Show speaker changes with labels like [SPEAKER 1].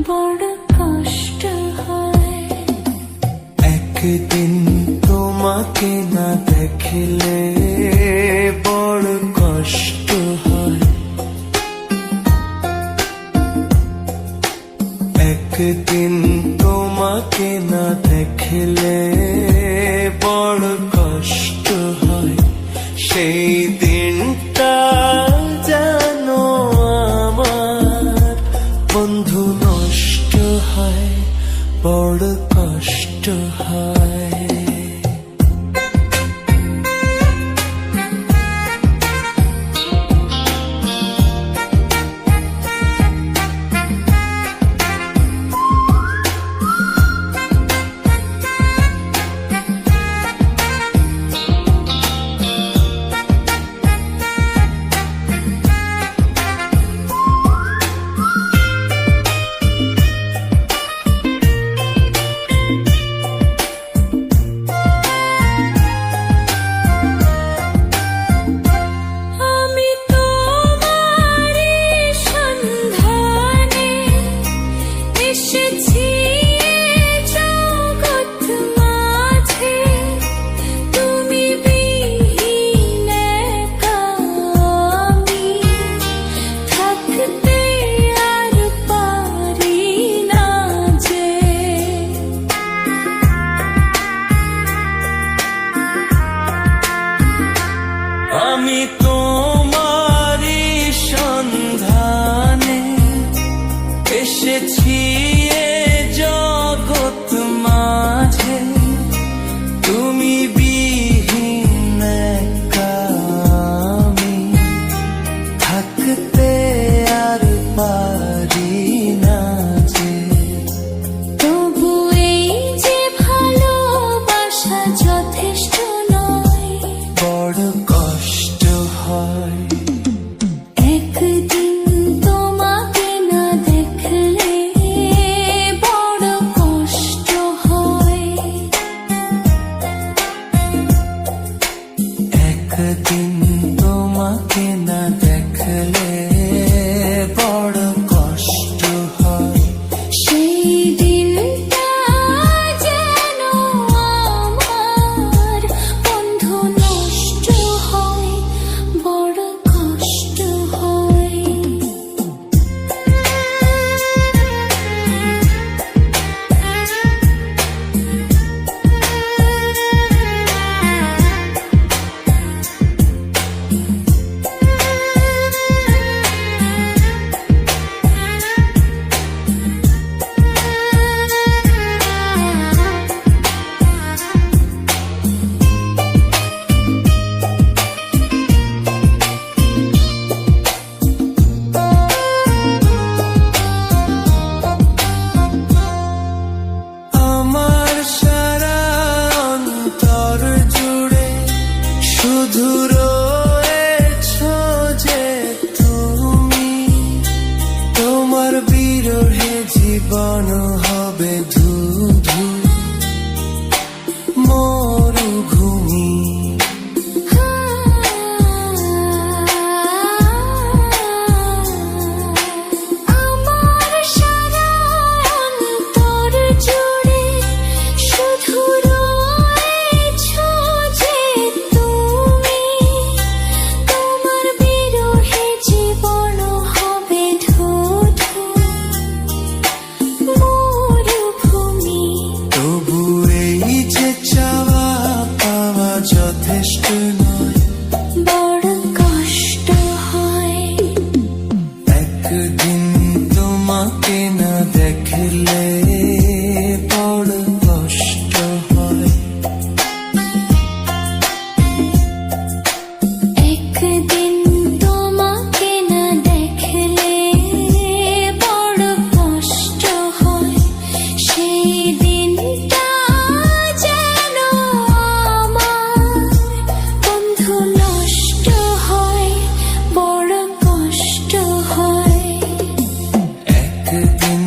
[SPEAKER 1] বড় কষ্ট হয়।
[SPEAKER 2] একদিন তোমাকে না দেখলে বড় কষ্ট হয়। একদিন তোমাকে না দেখলে বড় কষ্ট হয়। সেই দিনটা যেন আমার বন্ধু নষ্ট হয়, বড় কষ্ট হয়। আমি তোমারই সন্ধানে এসেছি এ জগৎ মাঝে, তুমি বিহীন একা আমি থাকতে আর পারি না যে।
[SPEAKER 1] তবু এই যে ভালোবাসা যথেষ্ট নয়,
[SPEAKER 2] বড় কষ্ট হয়।
[SPEAKER 1] একদিন তোমাকে না দেখলে বড় কষ্ট হয়।
[SPEAKER 2] একদিন তোমাকে না দেখলে বড় কষ্ট হয়।
[SPEAKER 1] সেই দিনটা যেন আমার বন্ধু নষ্ট হয়, বড় কষ্ট হয়।
[SPEAKER 2] আমার সারা অন্তর জুড়ে শুধু রয়েছো যে তুমি। তোমার বিরহে জীবন হবে ধুধু মরুভূমি।
[SPEAKER 1] আমার সারা অন্তর জুড়ে শুধু রয়েছো যে তুমি। তোমার বিরহে জীবন হবে ধুধু মরুভূমি।
[SPEAKER 2] তবু এই যে চাওয়া পাওয়া যথেষ্ট নয়,
[SPEAKER 1] বড় কষ্ট হয়।
[SPEAKER 2] একদিন তোমাকে না দেখলে বড় কষ্ট হয়।
[SPEAKER 1] একদিন তোমাকে না দেখলে বড় কষ্ট হয়। সেই দিনটা যেন আমার বন্ধু নষ্ট হয়, বড় কষ্ট হয়।
[SPEAKER 2] একদিন